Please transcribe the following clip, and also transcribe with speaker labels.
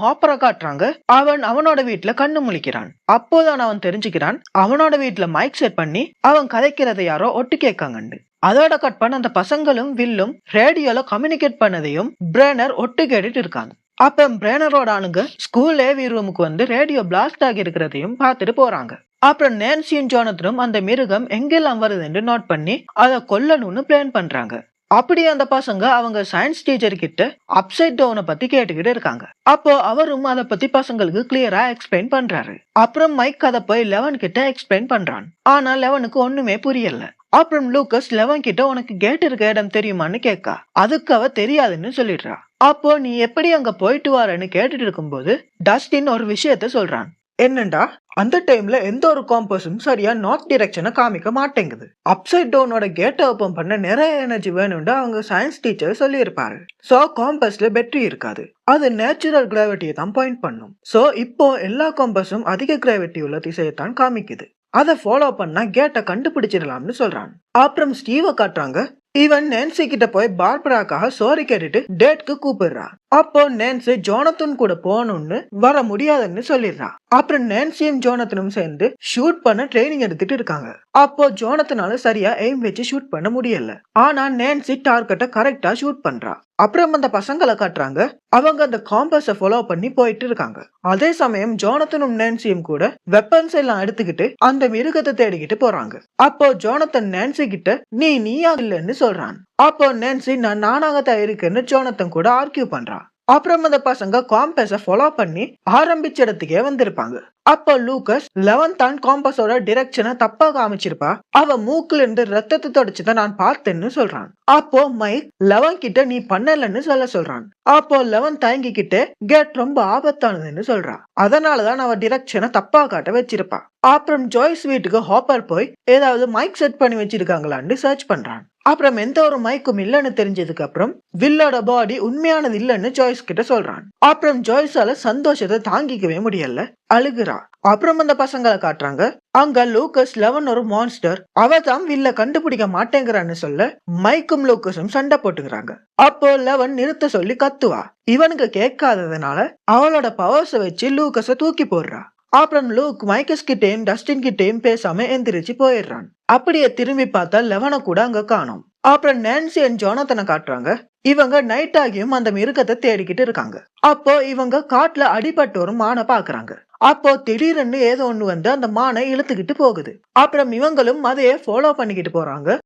Speaker 1: ஹாப்பரை காட்டுறாங்க. அவன் அவனோட வீட்டுல கண்ணு முழிக்கிறான். அப்போதான் அவன் தெரிஞ்சுக்கிறான் அவனோட வீட்டுல மைக் செட் பண்ணி அவன் கதைக்கிறத யாரோ ஒட்டு கேட்காங்கன்னு. அதோட கட் பண்ண அந்த பசங்களும் வில்லும் ரேடியோல கம்யூனிகேட் பண்ணதையும் பிரேனர் ஒட்டு கேட்டுட்டு இருக்காங்க. அப்ப பிரேனரோட ஆளுங்க ஸ்கூல் ஏவி ரூமுக்கு வந்து ரேடியோ பிளாஸ்ட் ஆகி இருக்கிறதையும் பார்த்துட்டு போறாங்க. அப்புறம் நான்சியும் ஜோனத்தனும் அந்த மிருகம் எங்கெல்லாம் வருதுன்னு நோட் பண்ணி அதை கொல்லணும்னு பிளான் பண்றாங்க. அப்படியே அந்த பசங்க அவங்க சயின்ஸ் டீச்சர் கிட்ட அப்சைட் டவுனை பத்தி கேட்டுக்கிட்டு இருக்காங்க. அப்போ அவரும் அதை பத்தி பசங்களுக்கு கிளியரா எக்ஸ்பிளைன் பண்றாரு. அப்புறம் மைக் அதை போய் லெவன் கிட்ட எக்ஸ்பிளைன் பண்றான். ஆனா லெவனுக்கு ஒண்ணுமே புரியல. அப்புறம் லூக்கஸ் லெவன் கிட்ட உனக்கு கேட் இருக்க இடம் தெரியுமான்னு கேட்கா. அதுக்கு அவ தெரியாதுன்னு சொல்லிடுறா. அப்போ நீ எப்படி அங்க போயிட்டு வரேன்னு கேட்டுட்டு இருக்கும்போது டஸ்டின் ஒரு விஷயத்த சொல்றான். என்னண்டா, அந்த டைம்ல எந்த ஒரு காம்பஸும் சரியா நார்த் டிரெக்ஷனை காமிக்க மாட்டேங்குது. அப்சைட் டவுனோட கேட்டை ஓபன் பண்ண நிறைய எனர்ஜி வேணும்னு அவங்க சயின்ஸ் டீச்சர் சொல்லியிருப்பாரு. சோ காம்பஸ்ல பேட்டரி இருக்காது. அது நேச்சுரல் கிராவிட்டியை தான் பாயிண்ட் பண்ணும். சோ இப்போ எல்லா காம்பஸும் அதிக கிராவிட்டி உள்ள திசையைத்தான் காமிக்குது. அதை ஃபாலோ பண்ணா கேட்டை கண்டுபிடிச்சிடலாம்னு சொல்றான். அப்புறம் ஸ்டீவை காட்டுறாங்க. இவன் நான்சி கிட்ட போய் பார்பராக்காக சாரி கேட்டுட்டு டேட்க்கு கூப்பிடுறா. அப்போ நான்சி ஜோனத்தன் கூட போகணும்னு வர முடியாதுன்னு சொல்லிடுறா. அப்புறம் நான்சியும் ஜோனத்தனும் சேர்ந்து ஷூட் பண்ண ட்ரைனிங் எடுத்துட்டு இருக்காங்க. அப்போ ஜோனத்தனால சரியா எய்ம் வச்சு ஷூட் பண்ண முடியல. ஆனா நான்சி டார்கெட்டை கரெக்டா ஷூட் பண்றா. அப்புறம் அந்த பசங்களை காட்டுறாங்க. அவங்க அந்த காம்பஸை ஃபாலோ பண்ணி போயிட்டு இருக்காங்க. அதே சமயம் ஜோனத்தனும் நான்சியும் கூட வெப்பன்ஸ் எல்லாம் எடுத்துக்கிட்டு அந்த மிருகத்தை தேடிக்கிட்டு போறாங்க. அப்போ ஜோனத்தன் நான்சி கிட்ட நீயா இல்லன்னு சொல்றான். அப்போ நான்சி நான் நானாகத்தான் இருக்கேன்னு ஜோனத்தன் கூட ஆர்கியூ பண்றான். அப்புறம் அந்த பசங்க காம்பஸை ஃபாலோ பண்ணி ஆரம்பிச்ச இடத்துக்கே வந்திருப்பாங்க. அப்போ லூக்கஸ் லெவன் தான் காம்பஸோட டிரெக்ஷனை தப்பா காமிச்சிருப்பா. அவ மூக்குல இருந்து ரத்தத்தை தொடச்சுதான் நான் பார்த்தேன்னு சொல்றான். அப்போ மைக் லெவன் கிட்ட நீ பண்ணலன்னு சொல்றான். அப்போ லெவன் தயங்கிக்கிட்டு கேட் ரொம்ப ஆபத்தானதுன்னு சொல்றா. அதனாலதான் அவ டிரெக்ஷனை தப்பா காட்ட வச்சிருப்பா. அப்புறம் ஜாய்ஸ் வீட்டுக்கு ஹாப்பர் போய் ஏதாவது மைக் செட் பண்ணி வச்சிருக்காங்களான்னு சர்ச் பண்றான். அப்புறம் எந்த ஒரு மைக்கும் இல்லன்னு தெரிஞ்சதுக்கு அப்புறம் வில்லோட பாடி உண்மையானது இல்லன்னு ஜாய்ஸ் கிட்ட சொல்றான். அப்புறம் ஜாய்ஸால சந்தோஷத்தை தாங்கிக்கவே முடியல, அழுகுறா. அப்புறம் அந்த பசங்களை காட்டுறாங்க. அங்க லூக்கஸ் லெவன் ஒரு மான்ஸ்டர், அவ தான் வில்ல கண்டுபிடிக்க மாட்டேங்கிறான்னு சொல்ல மைக்கும் லூக்கஸும் சண்டை போட்டுக்கிறாங்க. அப்போ லெவன் நிறுத்த சொல்லி கத்துவா. இவனுக்கு கேட்காததுனால அவளோட பவர்ஸை வச்சு லூக்கஸ தூக்கி போடுறா. அப்புறம் லூக் மைக்கஸ் கிட்டேயும் டஸ்டின் கிட்டேயும் பேசாம எந்திரிச்சு போயிடுறான். அப்படியே திரும்பி பார்த்தா லெவனை கூட அங்க காணோம். அப்புறம் நான்சி அண்ட் ஜோனத்தனை காட்டுறாங்க. இவங்க நைட் ஆகியும் அந்த மிருகத்தை தேடிக்கிட்டு இருக்காங்க. அப்போ இவங்க காட்டுல அடிபட்டு ஒரு மானை பாக்குறாங்க. அப்போ திடீர்னு ஏதோ ஒண்ணு வந்து அந்த மானை இழுத்துக்கிட்டு போகுது. அப்புறம் இவங்களும் அதையே ஃபாலோ பண்ணிக்கிட்டு போறாங்க.